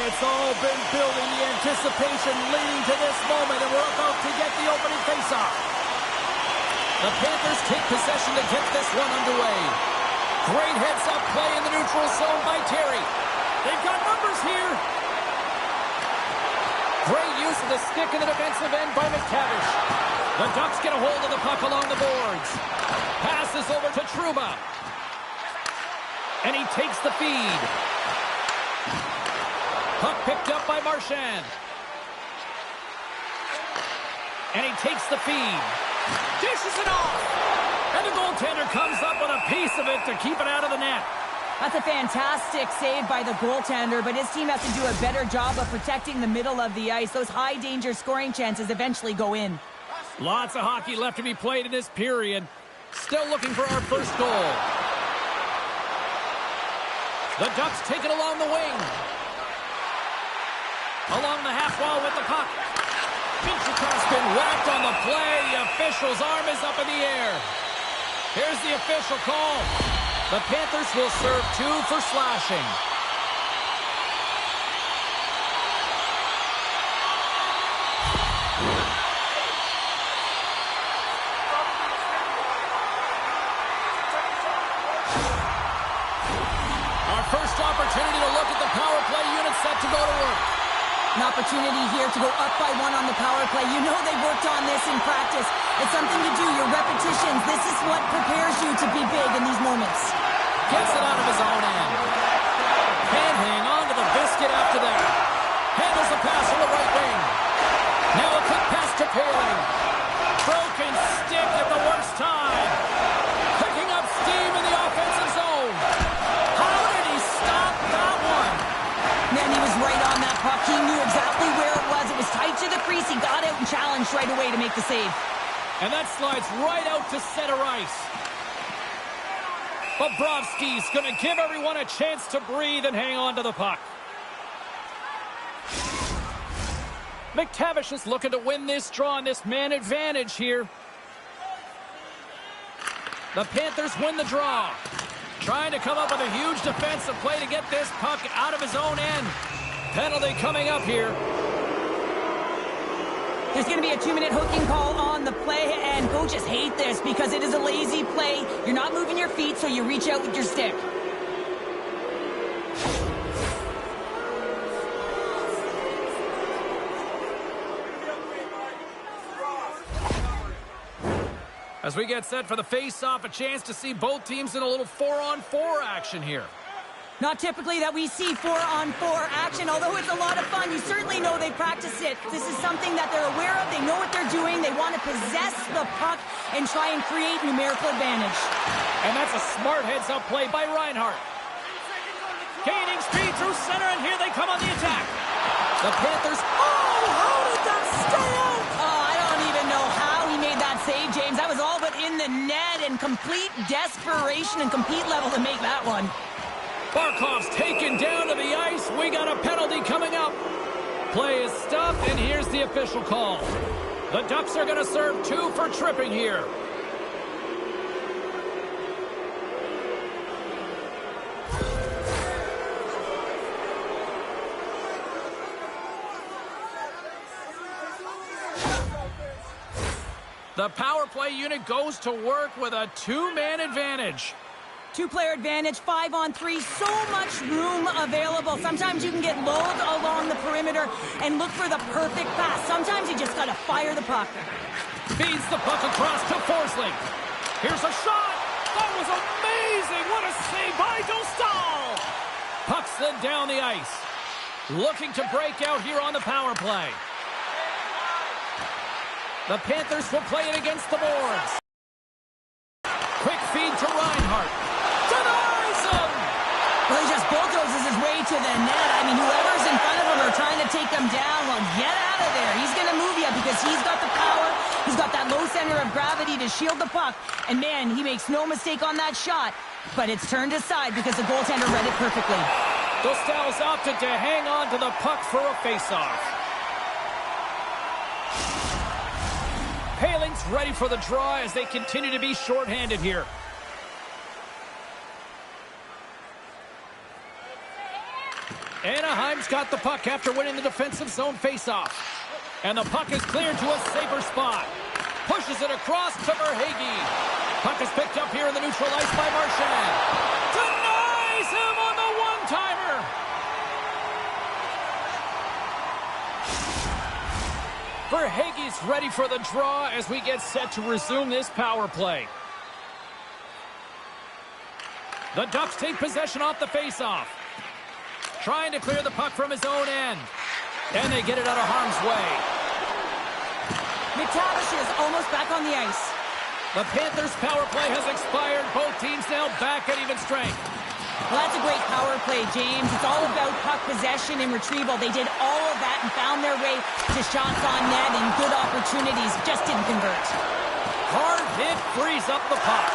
It's all been building, the anticipation leading to this moment, and we're about to get the opening faceoff. The Panthers take possession to get this one underway. Great heads-up play in the neutral zone by Terry. They've got numbers here. Great use of the stick in the defensive end by McTavish. The Ducks get a hold of the puck along the boards. Passes over to Trouba. And he takes the feed. Puck picked up by Marchand. And he takes the feed. Dishes it off. And the goaltender comes up with a piece of it to keep it out of the net. That's a fantastic save by the goaltender, but his team has to do a better job of protecting the middle of the ice. Those high-danger scoring chances eventually go in. Lots of hockey left to be played in this period. Still looking for our first goal. The Ducks take it along the wing. Along the half wall with the puck. Minchukow's been whacked on the play. The official's arm is up in the air. Here's the official call. The Panthers will serve 2 for slashing. Our first opportunity to look at the power play unit set to go to work. An opportunity here to go up by 1 on the power play. You know they've worked on this in practice. It's something to do, your repetitions. This is what prepares you to be big in these moments. Gets it out of his own end. Can't hang on to the biscuit after that. Handles the pass on the right wing. Now a quick pass to Paling. Broken stick at the worst time. Picking up steam in the offensive zone. How did he stop that one? Man, he was right on that puck. He knew exactly where it was. It was tight to the crease. He got out and challenged right away to make the save. And that slides right out to center ice. Bobrovsky's going to give everyone a chance to breathe and hang on to the puck. McTavish is looking to win this draw on this man advantage here. The Panthers win the draw. Trying to come up with a huge defensive play to get this puck out of his own end. Penalty coming up here. There's going to be a 2-minute hooking call on the play, and coaches hate this because it is a lazy play. You're not moving your feet, so you reach out with your stick. As we get set for the face-off, a chance to see both teams in a little 4-on-4 action here. Not typically that we see 4-on-4 action, although it's a lot of fun. You certainly know they practice it. This is something that they're aware of. They know what they're doing. They want to possess the puck and try and create numerical advantage. And that's a smart heads-up play by Reinhart. Gaining speed through center, and here they come on the attack. The Panthers... Oh, how did that stay out? Oh, I don't even know how he made that save, James. That was all but in the net, and complete desperation and complete level to make that one. Barkov's taken down to the ice. We got a penalty coming up. Play is stopped, and here's the official call. The Ducks are going to serve 2 for tripping here. The power play unit goes to work with a 2-man advantage. 2-player advantage, 5-on-3, so much room available. Sometimes you can get lulled along the perimeter and look for the perfect pass. Sometimes you just got to fire the puck. Feeds the puck across to Forsling. Here's a shot. That was amazing. What a save by Dostal. Puck slid down the ice. Looking to break out here on the power play. The Panthers will play it against the boards. Quick feed to Reinhart. Denies him! Well, he just bulldozes his way to the net. I mean, whoever's in front of him are trying to take him down. Well, get out of there. He's going to move you because he's got the power. He's got that low center of gravity to shield the puck. And, man, he makes no mistake on that shot. But it's turned aside because the goaltender read it perfectly. Dostal's opted to hang on to the puck for a faceoff. Paling's ready for the draw as they continue to be shorthanded here. Anaheim's got the puck after winning the defensive zone faceoff. And the puck is cleared to a safer spot. Pushes it across to Verhaeghe. Puck is picked up here in the neutral ice by Marchand. Denies him on the one-timer. Verhaeghe's ready for the draw as we get set to resume this power play. The Ducks take possession off the faceoff. Trying to clear the puck from his own end. And they get it out of harm's way. McTavish is almost back on the ice. The Panthers' power play has expired. Both teams now back at even strength. Well, that's a great power play, James. It's all about puck possession and retrieval. They did all of that and found their way to shots on net and good opportunities. Just didn't convert. Hard hit frees up the puck.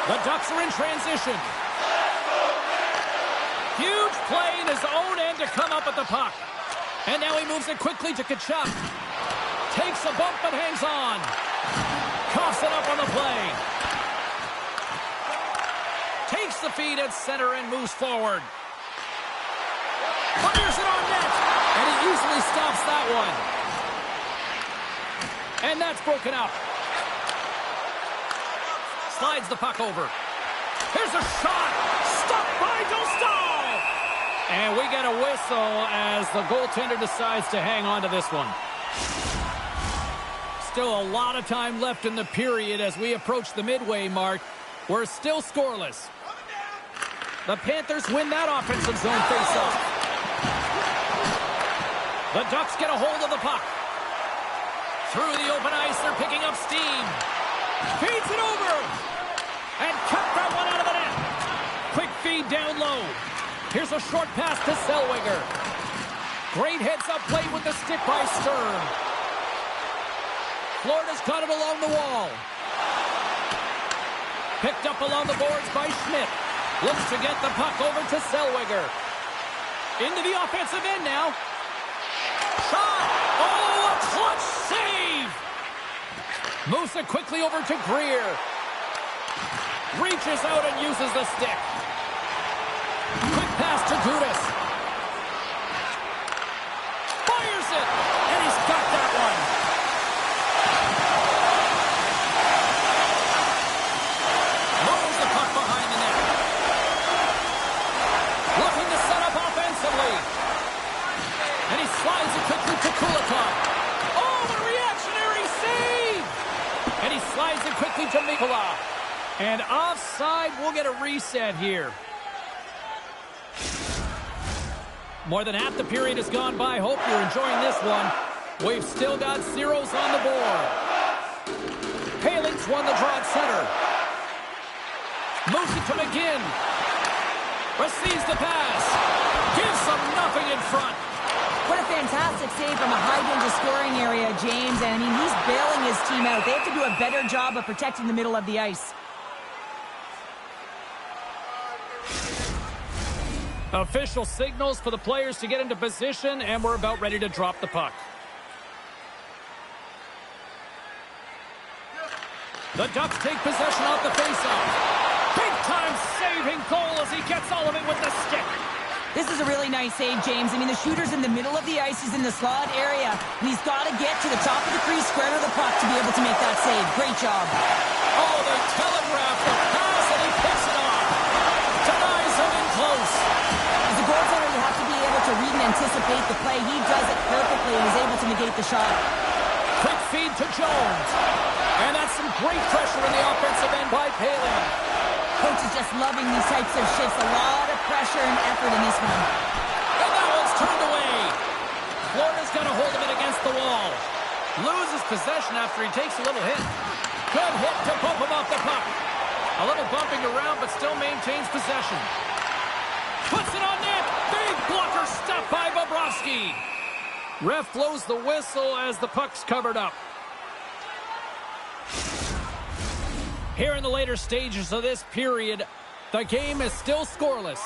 The Ducks are in transition. Huge play in his own end to come up with the puck. And now he moves it quickly to Tkachuk. Takes a bump but hangs on. Coughs it up on the play. Takes the feed at center and moves forward. Fires it on net. And he easily stops that one. And that's broken up. Slides the puck over. Here's a shot. Stopped by Dostal. And we get a whistle as the goaltender decides to hang on to this one. Still a lot of time left in the period as we approach the midway mark. We're still scoreless. The Panthers win that offensive zone faceoff. The Ducks get a hold of the puck. Through the open ice, they're picking up steam. Feeds it over. And cut that one out of the net. Quick feed down low. Here's a short pass to Zellweger. Great heads-up play with the stick by Stern. Florida's got it along the wall. Picked up along the boards by Schmidt. Looks to get the puck over to Zellweger. Into the offensive end now. Shot! Oh, a clutch save! Moves it quickly over to Greer. Reaches out and uses the stick. Quick pass to Gudas. Fires it! And he's got that one. Moves the puck behind the net. Looking to set up offensively. And he slides it quickly to Kulikov. Oh, the reactionary save! And he slides it quickly to Mikula. And offside, we'll get a reset here. More than half the period has gone by. Hope you're enjoying this one. We've still got zeros on the board. Paling's won the draw at center. Moves it to McGinn. Receives the pass. Gives them nothing in front. What a fantastic save from a high-danger scoring area, James. And, I mean, he's bailing his team out. They have to do a better job of protecting the middle of the ice. Official signals for the players to get into position, and we're about ready to drop the puck. The Ducks take possession off the faceoff. Big-time saving goal as he gets all of it with the stick. This is a really nice save, James. I mean, the shooter's in the middle of the ice. He's in the slot area, and he's got to get to the top of the crease, square to the puck to be able to make that save. Great job. Oh, they telegraph the pass, and he picks it off. Denies him in close. As a goaltender, you have to be able to read and anticipate the play. He does it perfectly and is able to negate the shot. Quick feed to Jones. And that's some great pressure in the offensive end by Paling. Coach is just loving these types of shifts. A lot of pressure and effort in this one. And that one's turned away. Florida's got a hold of it against the wall. Loses possession after he takes a little hit. Good hit to bump him off the puck. A little bumping around, but still maintains possession. Puts it on net. Big blocker stop by Bobrovsky. Ref blows the whistle as the puck's covered up. Here in the later stages of this period, the game is still scoreless.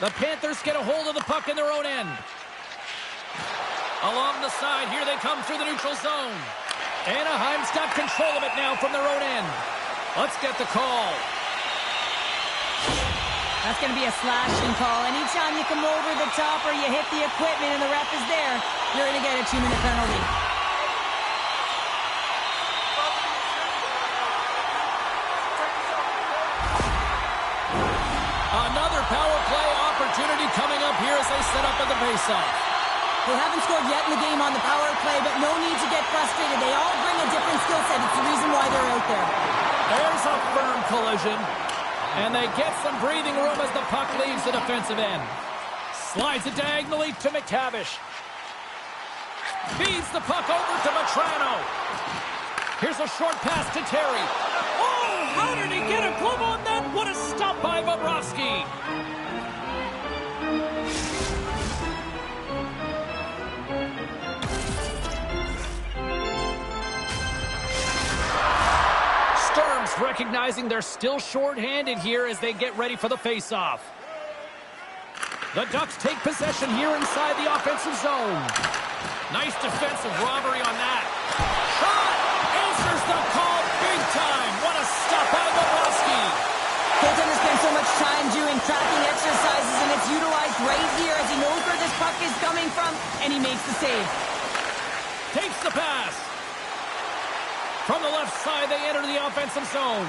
The Panthers get a hold of the puck in their own end. Along the side, here they come through the neutral zone. Anaheim's got control of it now from their own end. Let's get the call. That's going to be a slashing call. Anytime you come over the top or you hit the equipment and the ref is there, you're going to get a 2-minute penalty. Another power play opportunity coming up here as they set up at the faceoff. They haven't scored yet in the game on the power play, but no need to get frustrated. They all bring a different skill set. It's the reason why they're out there. There's a firm collision. And they get some breathing room as the puck leaves the defensive end. Slides it diagonally to McTavish. Feeds the puck over to Matrano. Here's a short pass to Terry. Oh, how did he get a glove on that? What a stop by Bobrovsky. Sturm's recognizing they're still short-handed here as they get ready for the face-off. The Ducks take possession here inside the offensive zone. Nice defensive robbery on that. Shot! Answers the call big time. What a stop by Bobrovsky. Goaltender spends so much time doing tracking exercises, and it's utilized right here as he knows where this puck is coming from, and he makes the save. Takes the pass. From the left side, they enter the offensive zone.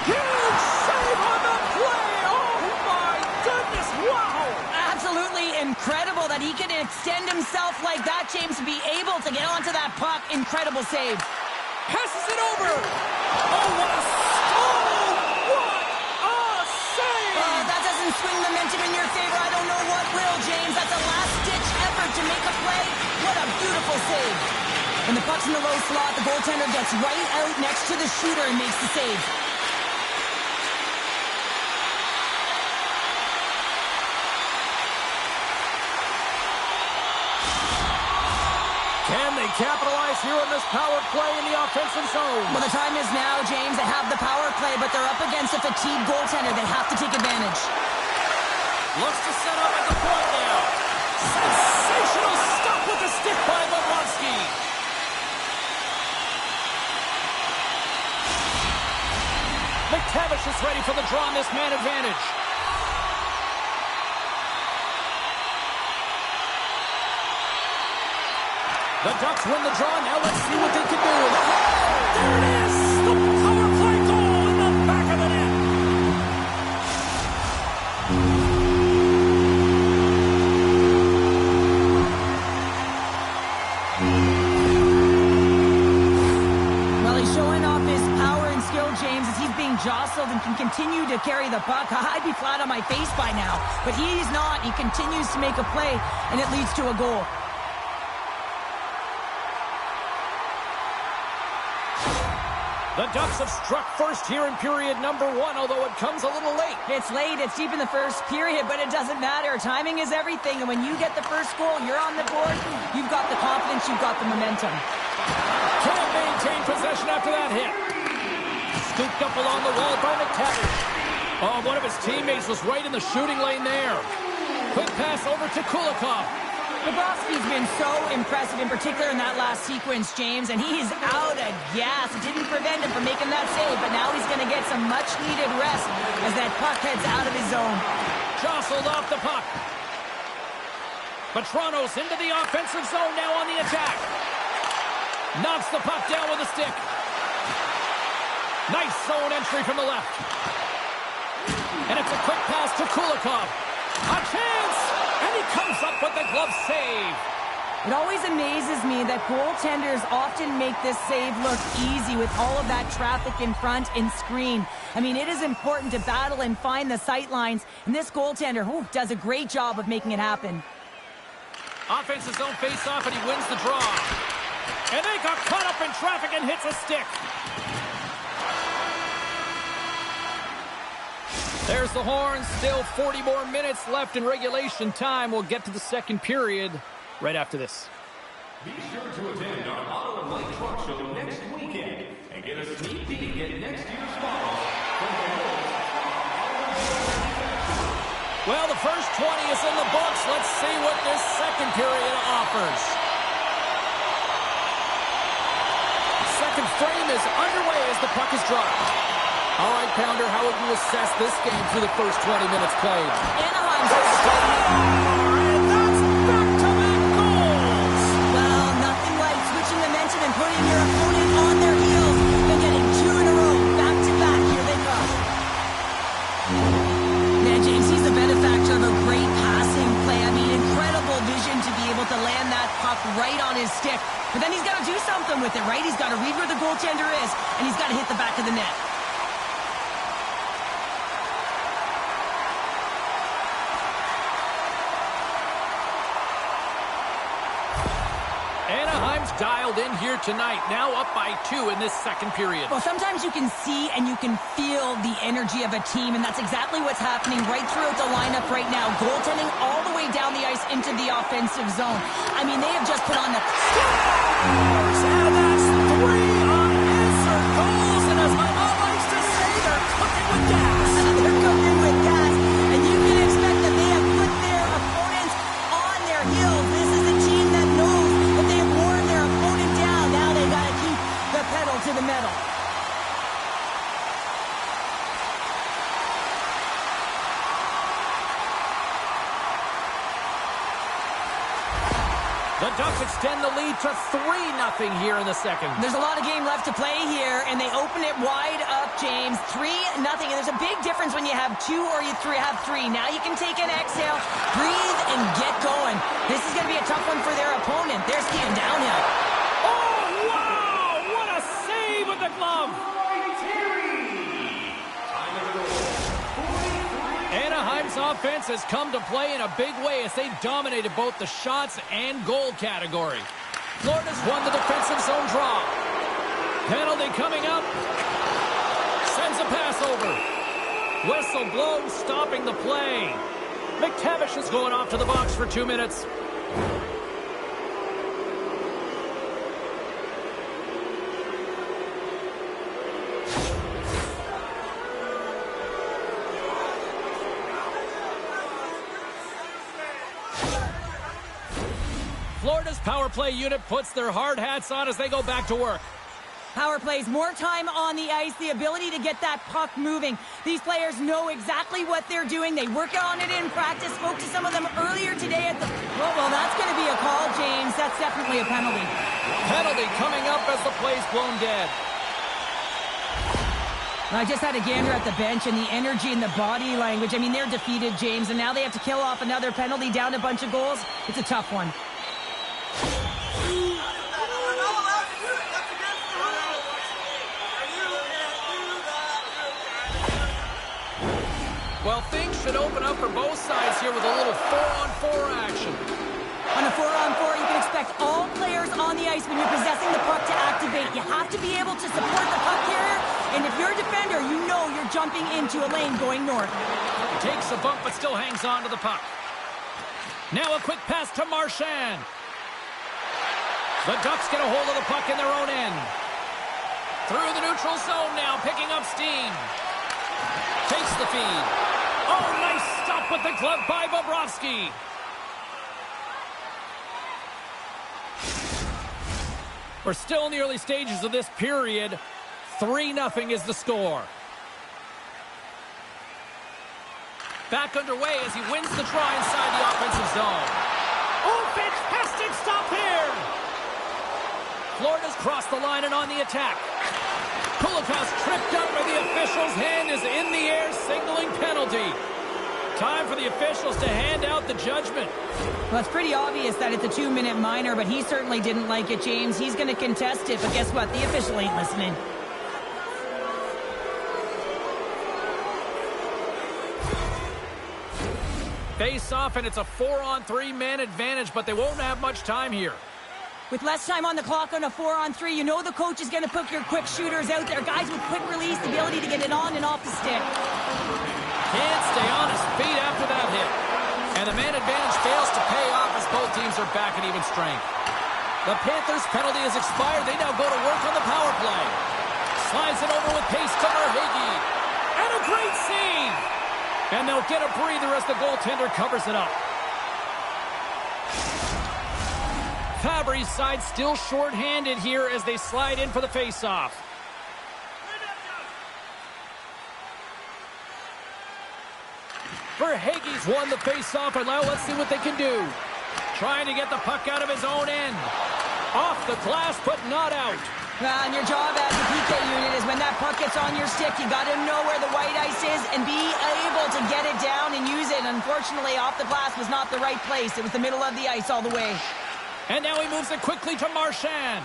Huge save on the play. Oh, my goodness. Wow. Absolutely incredible that he can extend himself like that, James, to be able to get onto that puck. Incredible save. Passes it over. Oh, what a save. That doesn't swing momentum in your favor. I don't know what will, James. That's a last-ditch effort to make a play. What a beautiful save. When the puck's in the low slot, the goaltender gets right out next to the shooter and makes the save. Can they capitalize here on this power play in the offensive zone? Well, the time is now, James. They have the power play, but they're up against a fatigued goaltender. They have to take advantage. Looks to set up at the point now. Sensational stop with the stick by Bobrovsky. McTavish is ready for the draw on this man advantage. The Ducks win the draw. Now let's see what they can do. There it is! The power play goal in the back of the net. Well, he's showing off his power and skill, James, as he's being jostled and can continue to carry the puck. I'd be flat on my face by now, but he's not. He continues to make a play, and it leads to a goal. The Ducks have struck first here in period number 1, although it comes a little late. It's late. It's deep in the first period, but it doesn't matter. Timing is everything, and when you get the first goal, you're on the board. You've got the confidence. You've got the momentum. Can't maintain possession after that hit. Scooped up along the wall by McTavish. Oh, one of his teammates was right in the shooting lane there. Quick pass over to Kulikov. Bobrovsky's been so impressive, in particular in that last sequence, James, and he's out of gas. It didn't prevent him from making that save, but now he's going to get some much-needed rest as that puck heads out of his zone. Jostled off the puck. Petranos into the offensive zone now on the attack. Knocks the puck down with a stick. Nice zone entry from the left. And it's a quick pass to Kulikov. A chance! And he comes up with the glove save. It always amazes me that goaltenders often make this save look easy with all of that traffic in front and screen. I mean, it is important to battle and find the sight lines, and this goaltender does a great job of making it happen. Offensive zone face-off, and he wins the draw. And they got caught up in traffic and hits a stick. There's the horn. Still 40 more minutes left in regulation time. We'll get to the second period right after this. Be sure to attend our Auto and Light Truck Show next weekend and get a sneak peek at next year's models. Well, the first 20 is in the books. Let's see what this second period offers. Second frame is underway as the puck is dropped. All right, Pounder, how would you assess this game through the first 20 minutes played? Anaheim's And that's back-to-back goals! well, nothing like switching momentum and putting your opponent on their heels and getting two in a row, back-to-back. Here they come. Man, James, he's the benefactor of a great passing play. I mean, incredible vision to be able to land that puck right on his stick. But then he's got to do something with it, right? He's got to read where the goaltender is, and he's got to hit the back of the net. Anaheim's dialed in here tonight, now up by 2 in this second period. Well, sometimes you can see and you can feel the energy of a team, and that's exactly what's happening right throughout the lineup right now. Goaltending all the way down the ice into the offensive zone. I mean, they have just put on the... And that's 3 unanswered goals, and as my mom likes to say, they're cooking with gas. They're cooking with gas, and you can expect that they have put their opponents on their heels. This is a team that knows that they have worn their opponent down. Now they got to keep the pedal to the metal. The Ducks extend the lead to 3-0 here in the second. There's a lot of game left to play here, and they open it wide up, James. 3-0, and there's a big difference when you have 2 or you have 3. Now you can take an exhale, breathe, and get going. This is going to be a tough one for their opponent. They're skiing downhill. Oh, wow! What a save with the glove! Anaheim's offense has come to play in a big way as they dominated both the shots and goal category. Florida's won the defensive zone draw. Penalty coming up. Sends a pass over. Whistle blows, stopping the play. McTavish is going off to the box for 2 minutes. Florida's power play unit puts their hard hats on as they go back to work. Power plays, more time on the ice, the ability to get that puck moving. These players know exactly what they're doing. They work on it in practice. Spoke to some of them earlier today at the... Well, that's going to be a call, James. That's definitely a penalty. Penalty coming up as the play's blown dead. I just had a gander at the bench and the energy and the body language. I mean, they're defeated, James, and now they have to kill off another penalty, down a bunch of goals. It's a tough one. Well, things should open up for both sides here with a little 4-on-4 action. On a 4-on-4, you can expect all players on the ice when you're possessing the puck to activate. You have to be able to support the puck carrier, and if you're a defender, you know you're jumping into a lane going north. Takes a bump, but still hangs on to the puck. Now a quick pass to Marchand. The Ducks get a hold of the puck in their own end. Through the neutral zone now, picking up steam. Takes the feed. Oh, nice stop with the glove by Bobrovsky. We're still in the early stages of this period. 3-0 is the score. Back underway as he wins the try inside the offensive zone. Oh, fantastic stop here! Florida's crossed the line and on the attack. Kulikov's tripped up by the officials. Hand is in the air, signaling penalty. Time for the officials to hand out the judgment. Well, it's pretty obvious that it's a 2-minute minor, but he certainly didn't like it, James. He's going to contest it, but guess what? The official ain't listening. Face off, and it's a 4-on-3 man advantage, but they won't have much time here. With less time on the clock on a 4-on-3, you know the coach is going to put your quick shooters out there. Guys with quick release, the ability to get it on and off the stick. Can't stay on his feet after that hit. And the man advantage fails to pay off as both teams are back at even strength. The Panthers' penalty has expired. They now go to work on the power play. Slides it over with pace to Verhaeghe. And a great save! And they'll get a breather as the goaltender covers it up. Fabry's side still short-handed here as they slide in for the face-off. Verhaeghe's won the face-off, and now let's see what they can do. Trying to get the puck out of his own end. Off the glass, but not out. And your job as a PK unit is when that puck gets on your stick, you got to know where the white ice is and be able to get it down and use it. Unfortunately, off the glass was not the right place. It was the middle of the ice all the way. And now he moves it quickly to Marchand.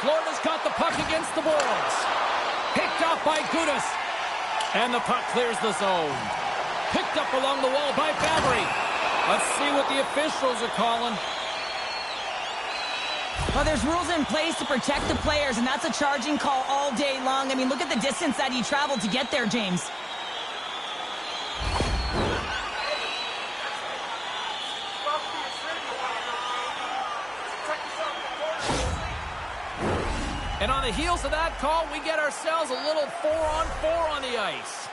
Florida's got the puck against the boards. Picked up by Gudas. And the puck clears the zone. Picked up along the wall by Fabry. Let's see what the officials are calling. Well, there's rules in place to protect the players, and that's a charging call all day long. I mean, look at the distance that he traveled to get there, James. And on the heels of that call, we get ourselves a little 4-on-4 on the ice.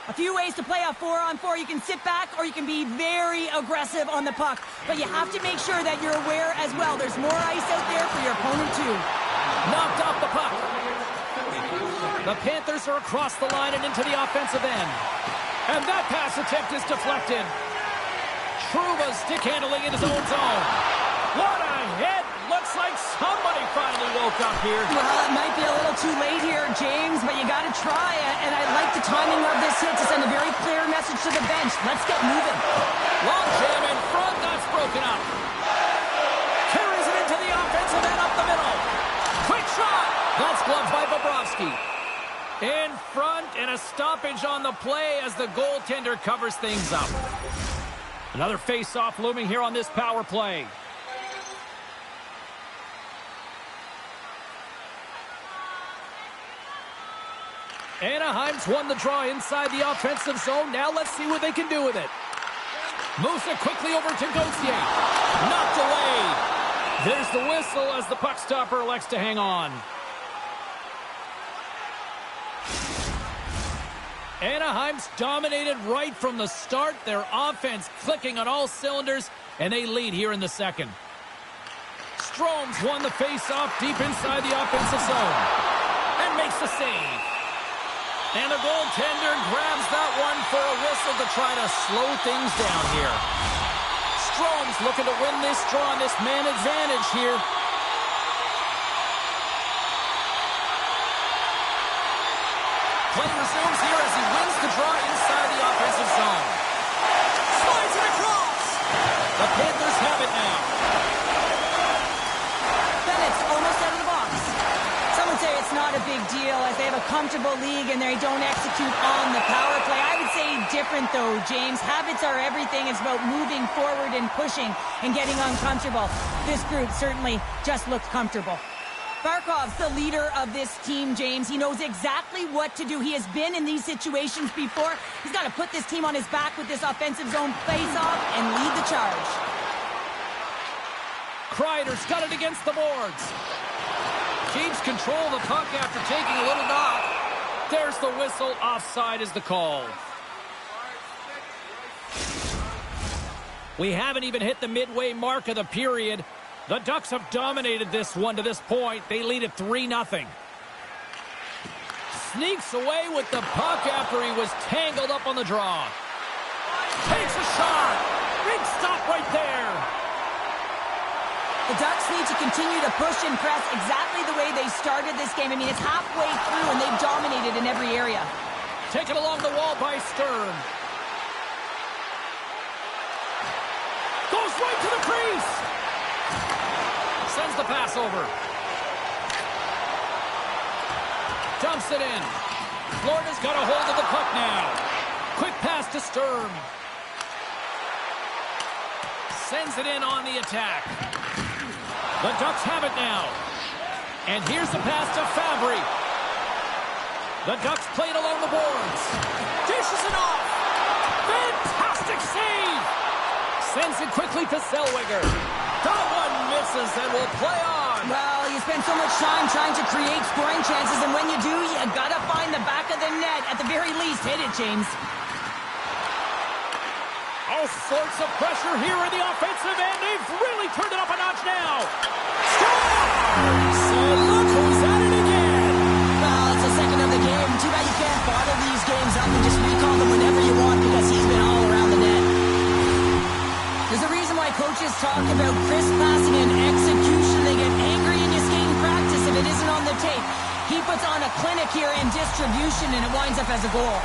A few ways to play a 4-on-4. You can sit back or you can be very aggressive on the puck. But you have to make sure that you're aware as well. There's more ice out there for your opponent too. Knocked off the puck. The Panthers are across the line and into the offensive end. And that pass attempt is deflected. Trouba stick handling in his own zone. What a hit! Looks like somebody finally woke up here. Well, it might be a little too late here, James, but you got to try it. And I like the timing of this hit to send a very clear message to the bench. Let's get moving. Long jam in front. That's broken up. Carries it into the offensive end up the middle. Quick shot. That's gloved by Bobrovsky. In front, and a stoppage on the play as the goaltender covers things up. Another face-off looming here on this power play. Anaheim's won the draw inside the offensive zone. Now let's see what they can do with it. Moves it quickly over to Gauthier. Knocked away. There's the whistle as the puck stopper elects to hang on. Anaheim's dominated right from the start. Their offense clicking on all cylinders, and they lead here in the second. Strome's won the face-off deep inside the offensive zone and makes the save. And the goaltender grabs that one for a whistle to try to slow things down here. Strome's looking to win this draw on this man advantage here. Play resumes here as he wins the draw inside the offensive zone. Slides it across. The Panthers have it now. Bennett's almost out of the box. Some would say it's not a big deal as they have a comfortable league and they don't execute on the power play. I would say different though, James. Habits are everything. It's about moving forward and pushing and getting uncomfortable. This group certainly just looks comfortable. Barkov's the leader of this team, James. He knows exactly what to do. He has been in these situations before. He's got to put this team on his back with this offensive zone face-off and lead the charge. Kreider's got it against the boards. Keeps control of the puck after taking a little knock. There's the whistle. Offside is the call. We haven't even hit the midway mark of the period. The Ducks have dominated this one to this point. They lead at 3-0. Sneaks away with the puck after he was tangled up on the draw. Takes a shot. Big stop right there. The Ducks need to continue to push and press exactly the way they started this game. I mean, it's halfway through and they've dominated in every area. Taken along the wall by Stern. Goes right to the crease. Sends the pass over. Dumps it in. Florida's got a hold of the puck now. Quick pass to Stern. Sends it in on the attack. The Ducks have it now. And here's the pass to Fabry. The Ducks played along the boards. Dishes it off. Fantastic save. Sends it quickly to Zellweger. That one misses and will play on. Well, you spend so much time trying to create scoring chances, and when you do, you gotta find the back of the net. At the very least, hit it, James. All sorts of pressure here in the offensive end. They've really turned it up a notch now. Scores! And look who's at it again. Well, it's the second of the game. Too bad you can't bottle these games up and just recall them whenever you want because he's been all around. He puts on a clinic here in distribution, and it winds up as a goal.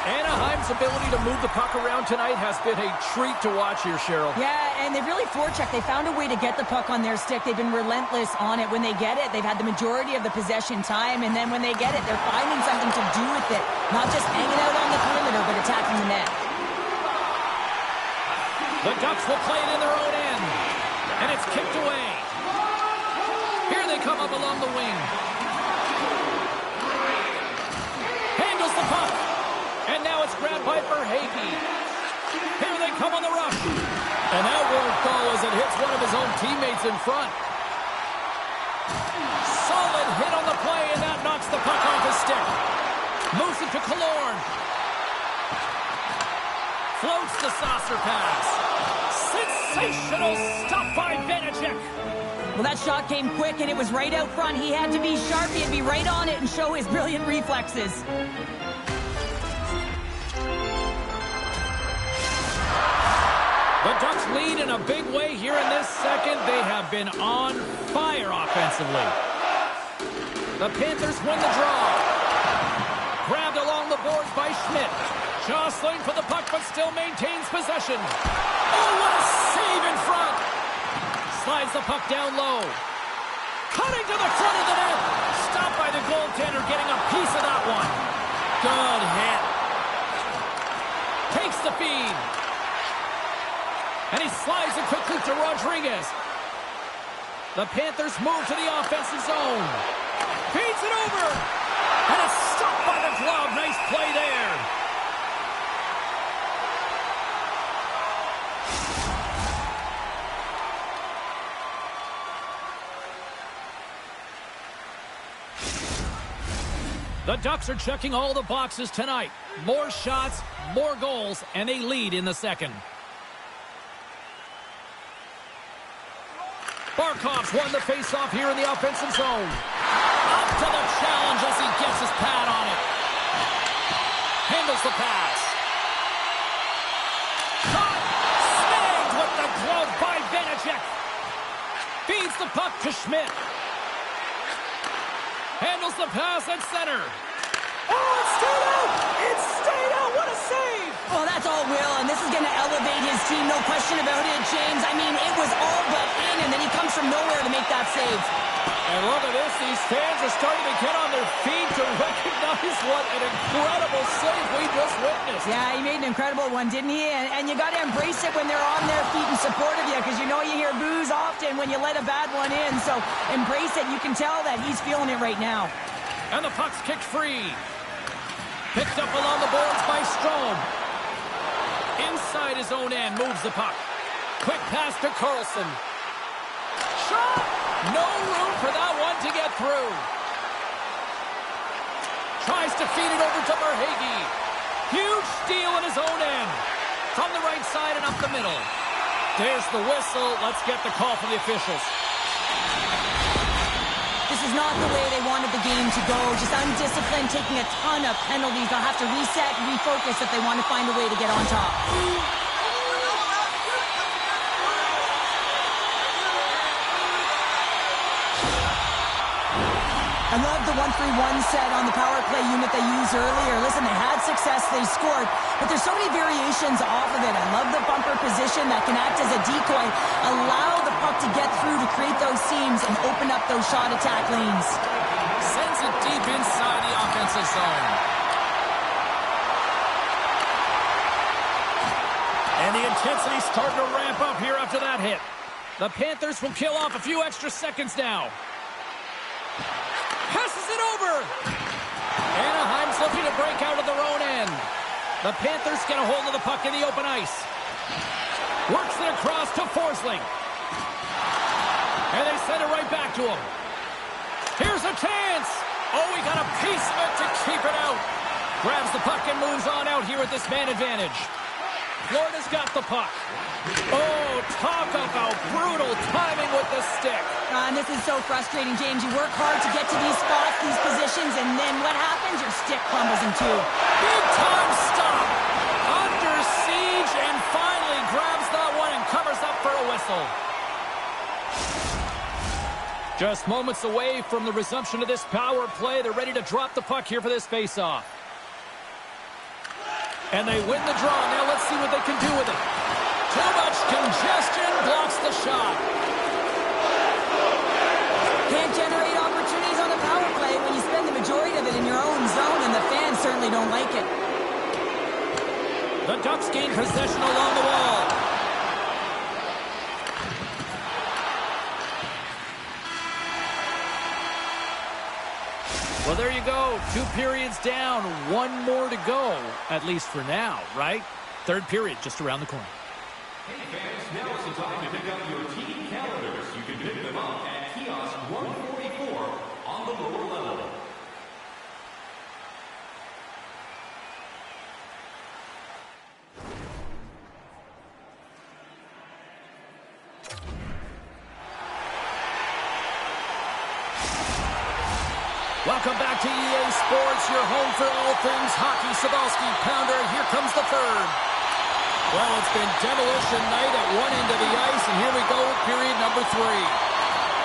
Anaheim's ability to move the puck around tonight has been a treat to watch here, Cheryl. Yeah, and they really forechecked. They found a way to get the puck on their stick. They've been relentless on it. When they get it, they've had the majority of the possession time, and then when they get it, they're finding something to do with it. Not just hanging out on the perimeter, but attacking the net. The Ducks will play it in their own end, and it's kicked away. Here they come up along the wing. Handles the puck. And now it's grabbed by Verhaeghe. Here they come on the rush. And that won't go as it hits one of his own teammates in front. Solid hit on the play, and that knocks the puck off his stick. Moves it to Killorn. Floats the saucer pass. Sensational stop by Vanacek. Well, that shot came quick, and it was right out front. He had to be sharp. He had to be right on it and show his brilliant reflexes. The Ducks lead in a big way here in this second. They have been on fire offensively. The Panthers win the draw. Grabbed along the boards by Schmidt. Jostling for the puck, but still maintains possession. Oh, what a save in front. Slides the puck down low. Cutting to the front of the net. Stopped by the goaltender, getting a piece of that one. Good hit. Takes the feed. And he slides it quickly to Rodriguez. The Panthers move to the offensive zone. Feeds it over. And it's stopped by the glove. Nice play there. The Ducks are checking all the boxes tonight. More shots, more goals, and they lead in the second. Barkov's won the face-off here in the offensive zone. Up to the challenge as he gets his pad on it. Handles the pass. Shot! Snagged with the glove by Vanacek. Feeds the puck to Schmidt. Handles the pass at center. Oh, it stayed out! It stayed out! What a save! Well, that's all Will, and this is going to elevate his team, no question about it, James. I mean, it was all but in, and then he comes from nowhere to make that save. And look at this. These fans are starting to get on their feet to recognize what an incredible save we just witnessed. Yeah, he made an incredible one, didn't he? And you got to embrace it when they're on their feet in support of you, because you know you hear boos often when you let a bad one in. So embrace it. You can tell that he's feeling it right now. And the puck's kicked free. Picked up along the boards by Strome. Inside his own end, moves the puck. Quick pass to Carlson. Shot! No room for that one to get through. Tries to feed it over to Verhaeghe. Huge steal in his own end. From the right side and up the middle. There's the whistle. Let's get the call from the officials. This is not the way they wanted the game to go. Just undisciplined, taking a ton of penalties. They'll have to reset and refocus if they want to find a way to get on top. I love the 1-3-1 set on the power play unit they used earlier. Listen, they had success, they scored, but there's so many variations off of it. I love the bumper position that can act as a decoy, allow the puck to get through to create those seams and open up those shot attack lanes. Sends it deep inside the offensive zone. And the intensity's starting to ramp up here after that hit. The Panthers will kill off a few extra seconds now. Passes it over. Anaheim's looking to break out of their own end. The Panthers get a hold of the puck in the open ice. Works it across to Forsling. And they send it right back to him. Here's a chance. Oh, he got a piece of it to keep it out. Grabs the puck and moves on out here with this man advantage. Florida's got the puck. Oh, talk about brutal timing with the stick. And this is so frustrating, James. You work hard to get to these spots, these positions, and then what happens? Your stick crumbles in two. Big time stop. Under siege and finally grabs the whistle. Just moments away from the resumption of this power play. They're ready to drop the puck here for this faceoff. And they win the draw. Now let's see what they can do with it. Too much congestion blocks the shot. Can't generate opportunities on the power play when you spend the majority of it in your own zone, and the fans certainly don't like it. The Ducks gain possession along the wall. Well, there you go. 2 periods down, 1 more to go, at least for now, right? 3rd period just around the corner. Hey fans, now is the time to pick up your team calendars. You can pick them up at kiosk 144 on the lower level. Welcome back to EA Sports, your home for all things hockey. Sabalski, Pounder, here comes the 3rd. Well, it's been demolition night at one end of the ice, and here we go with period number 3.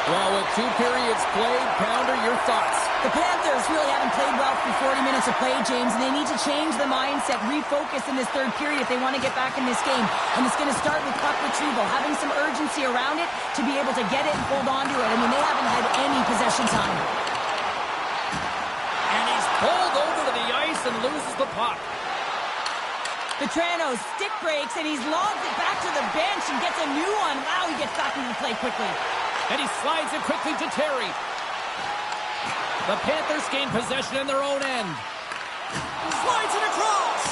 Well, with 2 periods played, Pounder, your thoughts? The Panthers really haven't played well for 40 minutes of play, James, and they need to change the mindset, refocus in this 3rd period if they want to get back in this game. And it's going to start with puck retrieval, having some urgency around it to be able to get it and hold on to it. I mean, they haven't had any possession time. Pulled over to the ice and loses the puck. Petrano stick breaks, and he's lobbed it back to the bench and gets a new one. Wow, he gets back into the play quickly. And he slides it quickly to Terry. The Panthers gain possession in their own end. Slides it across.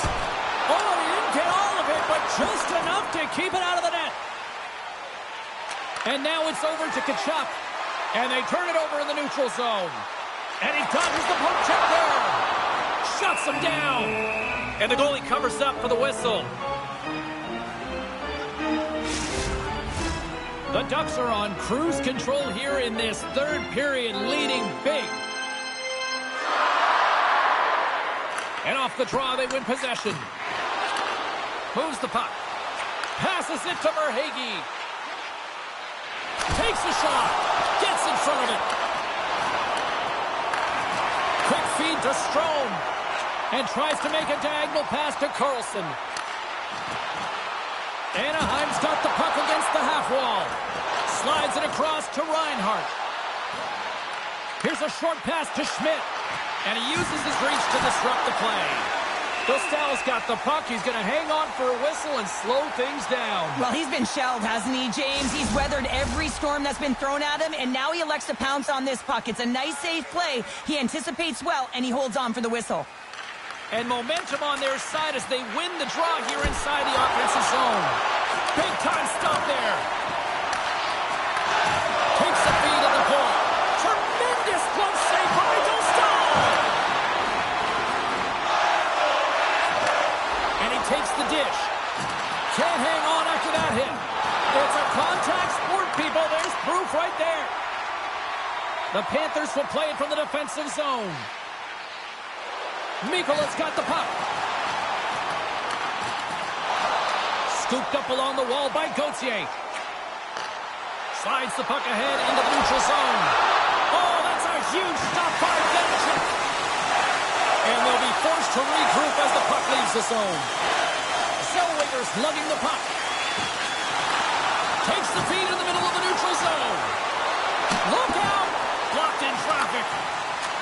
Oh, he didn't get all of it, but just enough to keep it out of the net. And now it's over to Tkachuk. And they turn it over in the neutral zone. And he dodges the poke check there. Shuts him down. And the goalie covers up for the whistle. The Ducks are on cruise control here in this 3rd period, leading big. And off the draw, they win possession. Moves the puck. Passes it to Verhaeghe. Takes a shot. Gets in front of it. Quick feed to Strome. And tries to make a diagonal pass to Carlson. Anaheim's got the puck against the half wall. Slides it across to Reinhart. Here's a short pass to Schmidt. And he uses his reach to disrupt the play. Dostal's got the puck. He's going to hang on for a whistle and slow things down. Well, he's been shelled, hasn't he, James? He's weathered every storm that's been thrown at him, and now he elects to pounce on this puck. It's a nice, safe play. He anticipates well, and he holds on for the whistle. And momentum on their side as they win the draw here inside the offensive zone. Big time stop there. Takes the feed at the point. Tremendous glove save by Dostal. And he takes the dish. Can't hang on after that hit. It's a contact sport, people. There's proof right there. The Panthers will play it from the defensive zone. Mikola's got the puck. Scooped up along the wall by Gauthier. Slides the puck ahead into the neutral zone. Oh, that's a huge stop by Benchik. And they'll be forced to regroup as the puck leaves the zone. Zellweger's lugging the puck. Takes the feed in the middle of the neutral zone. Look out! Blocked in traffic.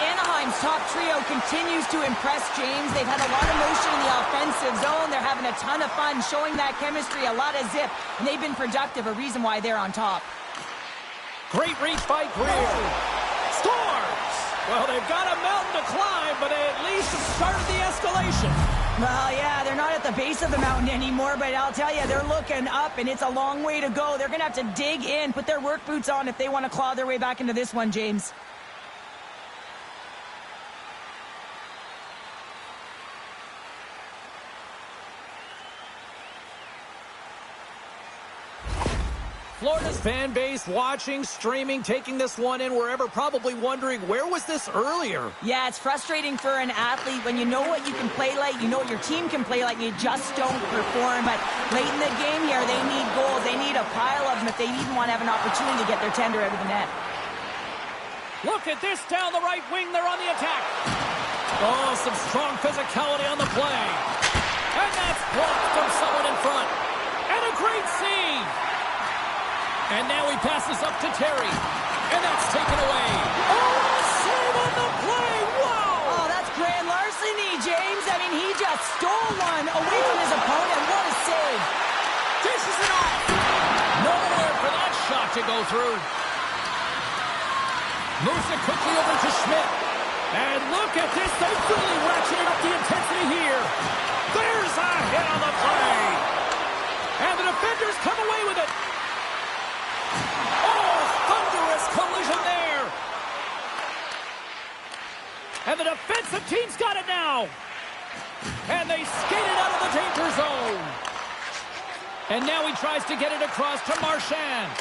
Anaheim's top trio continues to impress, James. They've had a lot of motion in the offensive zone. They're having a ton of fun, showing that chemistry, a lot of zip, and they've been productive, a reason why they're on top. Great reach by Greer. Scores! Well, they've got a mountain to climb, but they at least have started the escalation. Well, yeah, they're not at the base of the mountain anymore, but I'll tell you, they're looking up, and it's a long way to go. They're going to have to dig in, put their work boots on if they want to claw their way back into this one, James. Florida's fan base watching, streaming, taking this one in wherever, probably wondering, where was this earlier? Yeah, it's frustrating for an athlete when you know what you can play like, you know what your team can play like, you just don't perform. But late in the game here, they need goals. They need a a pile of them if they even want to have an opportunity to get their tender out of the net. Look at this down the right wing. They're on the attack. Oh, some strong physicality on the play. And that's blocked from someone in front. And a great save. And now he passes up to Terry. And that's taken away. Oh, save on the play. Wow. Oh, that's grand larceny, James. I mean, he just stole one away from his opponent. What a save. Dishes it off. Nowhere for that shot to go through. Moves it quickly over to Schmidt. And look at this. They really ratcheted up the intensity here. There's a hit on the play. And the defenders come away with it. Oh, thunderous collision there. And the defensive team's got it now. And they skated out of the danger zone. And now he tries to get it across to Marchand.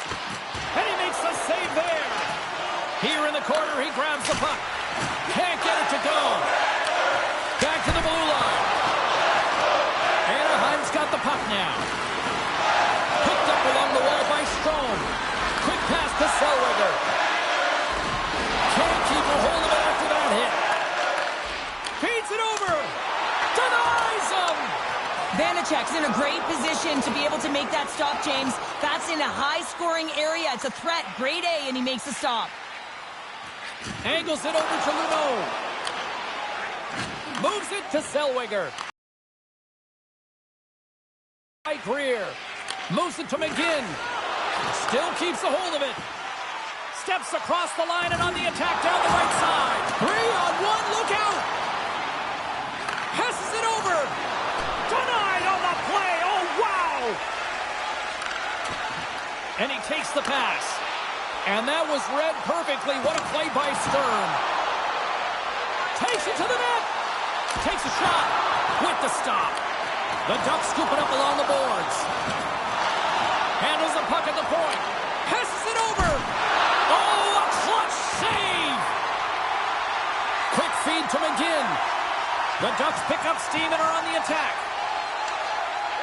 And he makes the save there. Here in the corner, he grabs the puck. Can't get it to go. Back to the blue line. Anaheim's got the puck now. Picked up along the wall by Strome. Quick pass to Zellweger. Can't keep a hold of it after that hit. Feeds it over. Denies him. Vanecek's in a great position to be able to make that stop, James. That's in a high-scoring area. It's a threat. Grade A, and he makes the stop. Angles it over to Luneau. Moves it to Zellweger. Right Greer. Moves it to McGinn. Still keeps a hold of it. Steps across the line and on the attack down the right side. 3-on-1, look out. Passes it over. Denied on the play. Oh, wow. And he takes the pass. And that was read perfectly. What a play by Stern. Takes it to the net. Takes a shot with the stop. The Ducks scoop it up along the boards. Handles the puck at the point. Passes it over. Oh, a clutch save. Quick feed to McGinn. The Ducks pick up steam and are on the attack.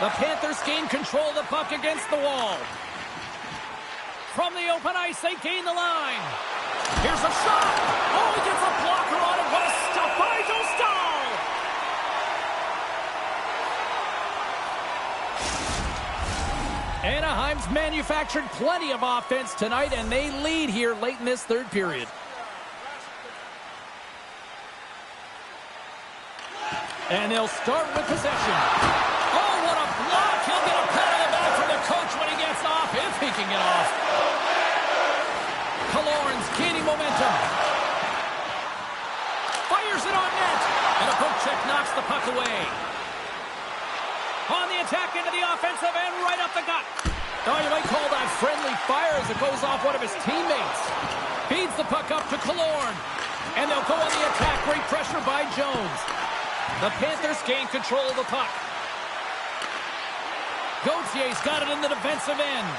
The Panthers gain control of the puck against the wall. From the open ice, they gain the line. Here's a shot. Oh, he gets a blocker on it. What a stop by Dostal. Anaheim's manufactured plenty of offense tonight, and they lead here late in this third period. And they'll start with possession. Oh, what a block. He'll get a pat on the back from the coach when he gets off, if he can get off. Killorn's gaining momentum. Fires it on net. And a poke check knocks the puck away. On the attack into the offensive end, right up the gut. Oh, you might call that friendly fire as it goes off one of his teammates. Feeds the puck up to Killorn. And they'll go on the attack. Great pressure by Jones. The Panthers gain control of the puck. Gautier's got it in the defensive end.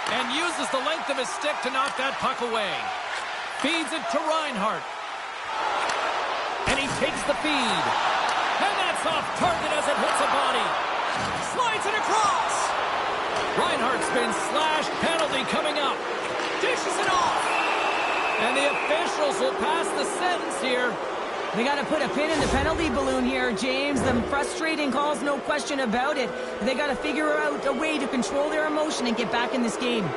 And uses the length of his stick to knock that puck away. Feeds it to Reinhart. And he takes the feed. And that's off target as it hits a body. Slides it across. Reinhart's been slashed. Penalty coming up. Dishes it off. And the officials will pass the sentence here. They got to put a pin in the penalty balloon here, James. The frustrating calls, no question about it. They got to figure out a way to control their emotion and get back in this game.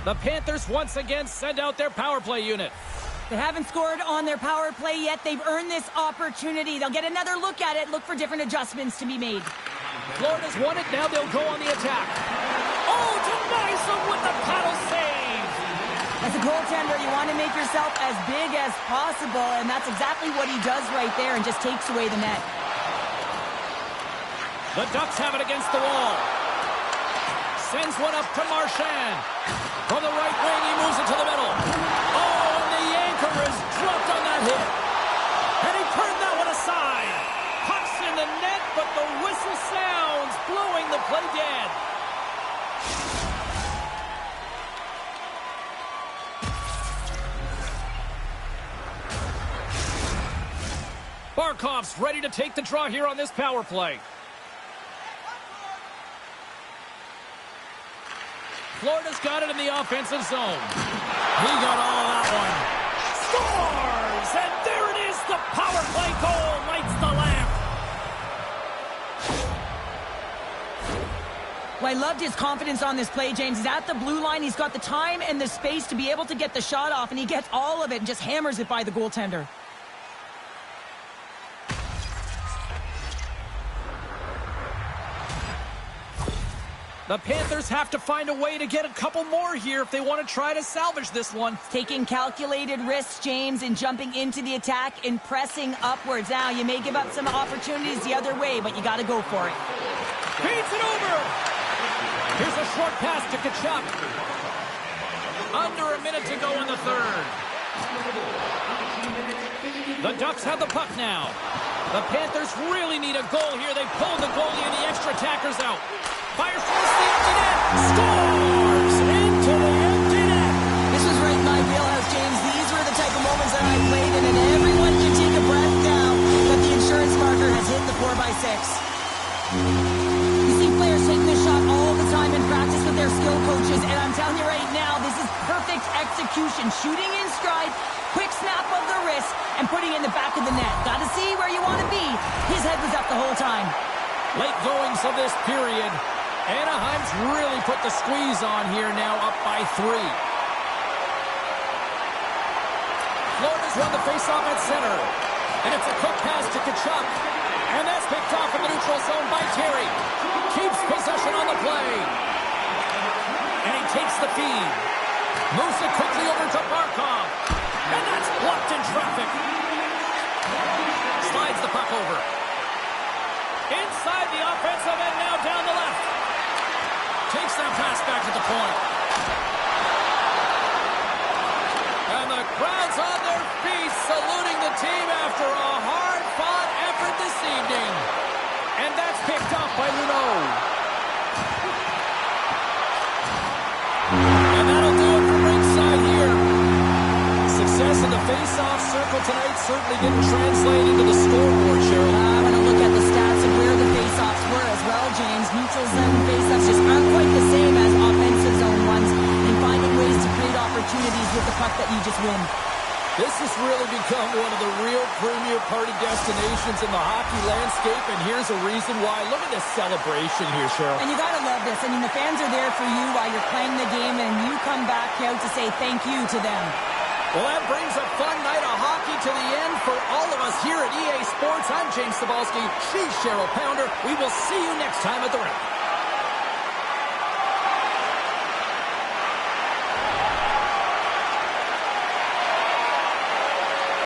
The Panthers once again send out their power play unit. They haven't scored on their power play yet. They've earned this opportunity. They'll get another look at it, look for different adjustments to be made. Florida's won it. Now they'll go on the attack. Oh, denies them with the paddle save. As a goaltender, you want to make yourself as big as possible, and that's exactly what he does right there and just takes away the net. The Ducks have it against the wall. Sends one up to Marchand. From the right wing, he moves it to the middle. Oh, and the anchor is dropped on that hit. And he turned that one aside. Puck's in the net, but the whistle sounds, blowing the play dead. Barkov's ready to take the draw here on this power play. Florida's got it in the offensive zone. He got all of that one. Scores! And there it is, the power play goal lights the lamp. Well, I loved his confidence on this play, James. He's at the blue line. He's got the time and the space to be able to get the shot off, and he gets all of it and just hammers it by the goaltender. The Panthers have to find a way to get a couple more here if they want to try to salvage this one. Taking calculated risks, James, and jumping into the attack and pressing upwards. Now, you may give up some opportunities the other way, but you got to go for it. Feeds it over. Here's a short pass to Kachuk. Under a minute to go in the third. The Ducks have the puck now. The Panthers really need a goal here. They pulled the goalie and the extra attackers out. Fires towards the empty net. Scores! Into the empty net. This was right in my wheelhouse, James. These were the type of moments that I played in, and everyone can take a breath now that the insurance marker has hit the 4x6. You see players taking this shot all the time in practice with their skill coaches, and I'm telling you right now, this is perfect execution. Shooting in stride, quick snap of the wrist, and putting it in the back of the net. Got to see where you want to be. His head was up the whole time. Late goings of this period. Anaheim's really put the squeeze on here now, up by 3. Florida's won the faceoff at center. And it's a quick pass to Kachuk. And that's picked off in the neutral zone by Terry. Keeps possession on the play. And he takes the feed. Moves it quickly over to Barkov. And that's blocked in traffic. Slides the puck over. Inside the offensive end, now down the left. Takes that pass back to the point. And the crowd's on their feet saluting the team after a hard-fought effort this evening. And that's picked up by Luneau. And that'll do it for ringside here. Success in the face-off circle tonight certainly didn't translate into the scoreboard, Cheryl. I'm going to look at the stats of where the face-offs were as well, James. Neutral zone face-offs just aren't quite the same as offensive zone ones, and finding ways to create opportunities with the puck that you just win. This has really become one of the real premier party destinations in the hockey landscape, and here's a reason why. Look at this celebration here, Cheryl. And you got to love this. I mean, the fans are there for you while you're playing the game, and you come back out to say thank you to them. Well, that brings a fun night of hockey to the end for all of us here at EA Sports. I'm James Cebulski. She's Cheryl Pounder. We will see you next time at the rink.